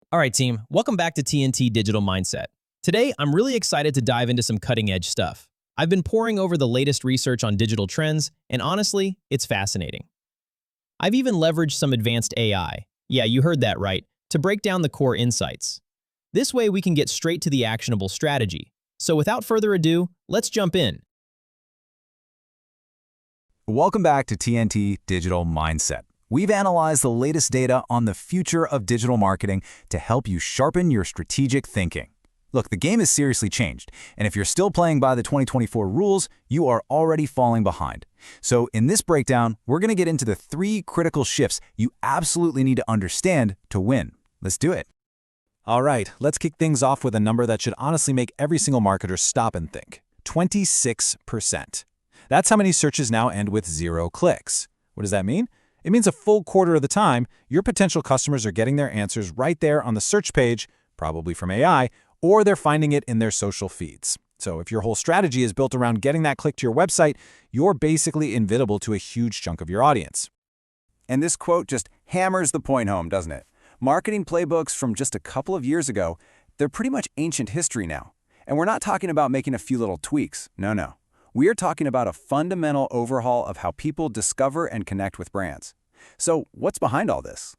All right, team, welcome back to TNT Digital Mindset. Today, I'm really excited to dive into some cutting-edge stuff. I've been poring over the latest research on digital trends, and honestly, it's fascinating. I've even leveraged some advanced AI, yeah, you heard that right, to break down the core insights. This way, we can get straight to the actionable strategy. So without further ado, let's jump in. Welcome back to TNT Digital Mindset. We've analyzed the latest data on the future of digital marketing to help you sharpen your strategic thinking. Look, the game has seriously changed, and if you're still playing by the 2024 rules, you are already falling behind. So in this breakdown, we're going to get into the 3 critical shifts you absolutely need to understand to win. Let's do it. All right, let's kick things off with a number that should honestly make every single marketer stop and think. 26%. That's how many searches now end with 0 clicks. What does that mean? It means a full quarter of the time, your potential customers are getting their answers right there on the search page, probably from AI, or they're finding it in their social feeds. So if your whole strategy is built around getting that click to your website, you're basically invisible to a huge chunk of your audience. And this quote just hammers the point home, doesn't it? Marketing playbooks from just a couple of years ago, they're pretty much ancient history now. And we're not talking about making a few little tweaks. No. We are talking about a fundamental overhaul of how people discover and connect with brands. So what's behind all this?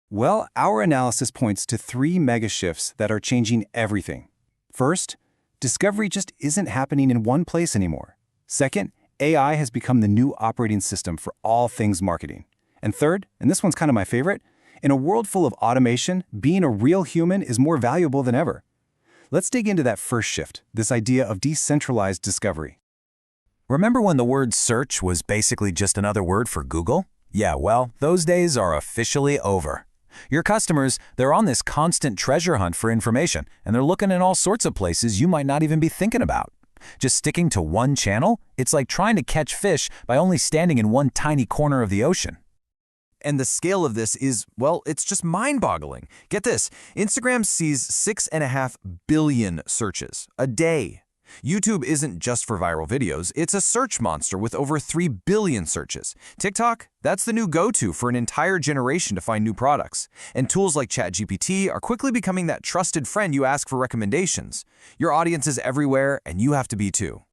Well, our analysis points to 3 mega shifts that are changing everything. First, discovery just isn't happening in one place anymore. Second, AI has become the new operating system for all things marketing. And third, and this one's kind of my favorite, in a world full of automation, being a real human is more valuable than ever. Let's dig into that first shift, this idea of decentralized discovery. Remember when the word search was basically just another word for Google? Yeah, well, those days are officially over. Your customers, they're on this constant treasure hunt for information, and they're looking in all sorts of places you might not even be thinking about. Just sticking to one channel, it's like trying to catch fish by only standing in one tiny corner of the ocean. And the scale of this is, well, it's just mind-boggling. Get this, Instagram sees 6.5 billion searches a day. YouTube isn't just for viral videos, it's a search monster with over 3 billion searches. TikTok, that's the new go-to for an entire generation to find new products. And tools like ChatGPT are quickly becoming that trusted friend you ask for recommendations. Your audience is everywhere, and you have to be too.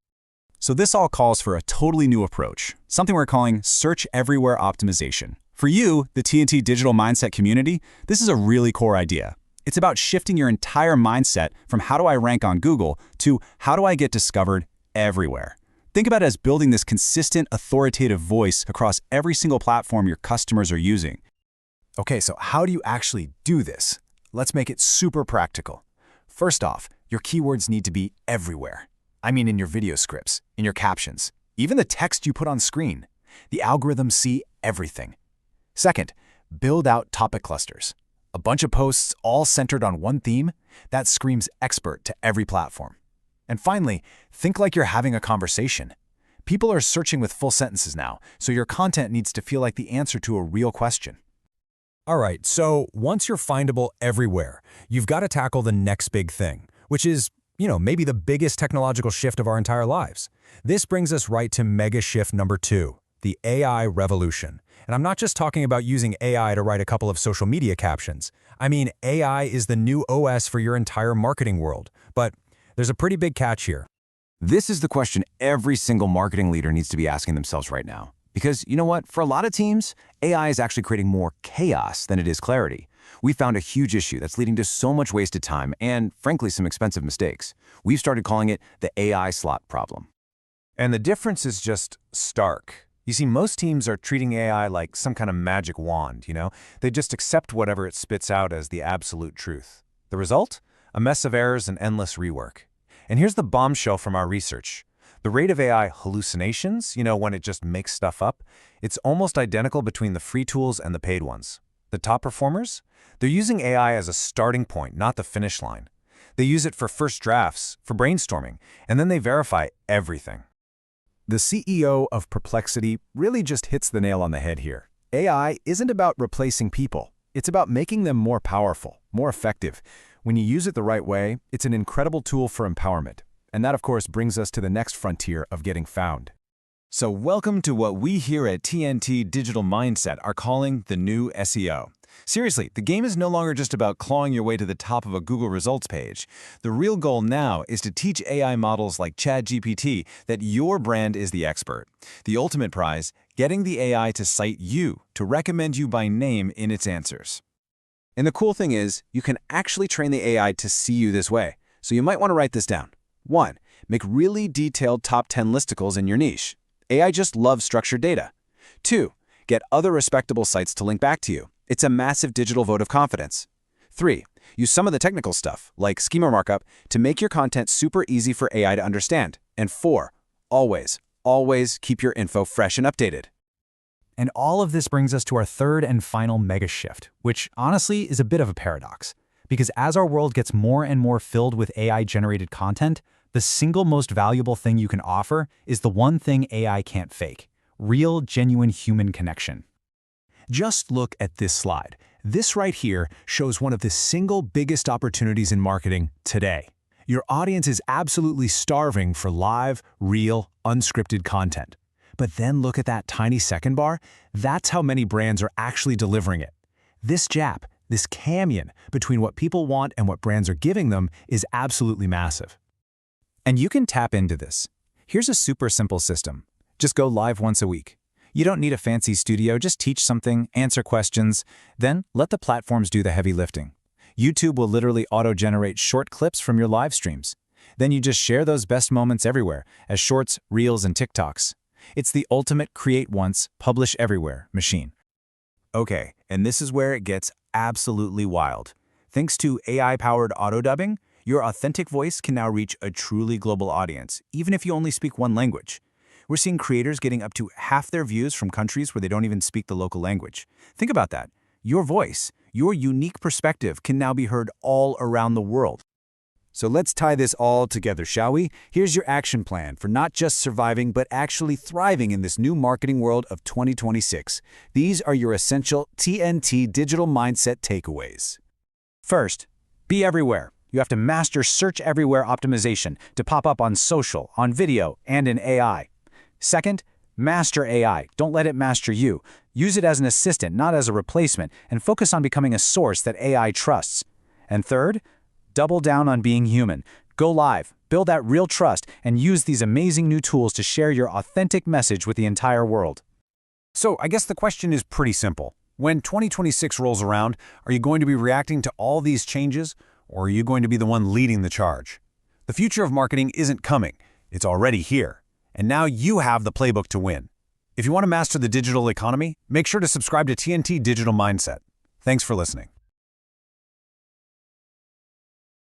So this all calls for a totally new approach, something we're calling search everywhere optimization. For you, the TNT Digital Mindset community, this is a really core idea. It's about shifting your entire mindset from how do I rank on Google to how do I get discovered everywhere. Think about it as building this consistent, authoritative voice across every single platform your customers are using. Okay, so how do you actually do this? Let's make it super practical. First off, your keywords need to be everywhere. I mean in your video scripts, in your captions, even the text you put on screen. The algorithms see everything. Second, build out topic clusters. A bunch of posts all centered on one theme, that screams expert to every platform. And finally, think like you're having a conversation. People are searching with full sentences now, so your content needs to feel like the answer to a real question. All right, so once you're findable everywhere, you've got to tackle the next big thing, which is, maybe the biggest technological shift of our entire lives. This brings us right to mega shift number 2, the AI revolution. And I'm not just talking about using AI to write a couple of social media captions. I mean, AI is the new OS for your entire marketing world. But there's a pretty big catch here. This is the question every single marketing leader needs to be asking themselves right now. Because you know what? For a lot of teams, AI is actually creating more chaos than it is clarity. We found a huge issue that's leading to so much wasted time and, frankly, some expensive mistakes. We've started calling it the AI slot problem. And the difference is just stark. You see, most teams are treating AI like some kind of magic wand, They just accept whatever it spits out as the absolute truth. The result? A mess of errors and endless rework. And here's the bombshell from our research. The rate of AI hallucinations, when it just makes stuff up, it's almost identical between the free tools and the paid ones. The top performers? They're using AI as a starting point, not the finish line. They use it for first drafts, for brainstorming, and then they verify everything. The CEO of Perplexity really just hits the nail on the head here. AI isn't about replacing people. It's about making them more powerful, more effective. When you use it the right way, it's an incredible tool for empowerment. And that, of course, brings us to the next frontier of getting found. So welcome to what we here at TNT Digital Mindset are calling the new SEO. Seriously, the game is no longer just about clawing your way to the top of a Google results page. The real goal now is to teach AI models like ChatGPT that your brand is the expert. The ultimate prize, getting the AI to cite you, to recommend you by name in its answers. And the cool thing is, you can actually train the AI to see you this way. So you might want to write this down. 1. Make really detailed top 10 listicles in your niche. AI just loves structured data. 2. Get other respectable sites to link back to you. It's a massive digital vote of confidence. 3. Use some of the technical stuff, like schema markup, to make your content super easy for AI to understand. And 4. Always keep your info fresh and updated. And all of this brings us to our third and final mega shift, which honestly is a bit of a paradox. Because as our world gets more and more filled with AI-generated content, the single most valuable thing you can offer is the one thing AI can't fake: real, genuine human connection. Just look at this slide. This right here shows one of the single biggest opportunities in marketing today. Your audience is absolutely starving for live, real, unscripted content. But then look at that tiny second bar. That's how many brands are actually delivering it. This gap, this canyon between what people want and what brands are giving them, is absolutely massive. And you can tap into this. Here's a super simple system. Just go live once a week. You don't need a fancy studio, just teach something, answer questions, then let the platforms do the heavy lifting. YouTube will literally auto-generate short clips from your live streams. Then you just share those best moments everywhere, as shorts, reels, and TikToks. It's the ultimate create once, publish everywhere machine. Okay, and this is where it gets absolutely wild. Thanks to AI-powered auto-dubbing, your authentic voice can now reach a truly global audience, even if you only speak one language. We're seeing creators getting up to half their views from countries where they don't even speak the local language. Think about that. Your voice, your unique perspective can now be heard all around the world. So let's tie this all together, shall we? Here's your action plan for not just surviving, but actually thriving in this new marketing world of 2026. These are your essential TNT Digital Mindset takeaways. First, be everywhere. You have to master search everywhere optimization to pop up on social, on video, and in AI. Second, master AI. Don't let it master you. Use it as an assistant, not as a replacement, and focus on becoming a source that AI trusts. And third, double down on being human. Go live, build that real trust, and use these amazing new tools to share your authentic message with the entire world. So I guess the question is pretty simple. When 2026 rolls around, are you going to be reacting to all these changes, or are you going to be the one leading the charge? The future of marketing isn't coming. It's already here. And now you have the playbook to win. If you want to master the digital economy, make sure to subscribe to TNT Digital Mindset. Thanks for listening.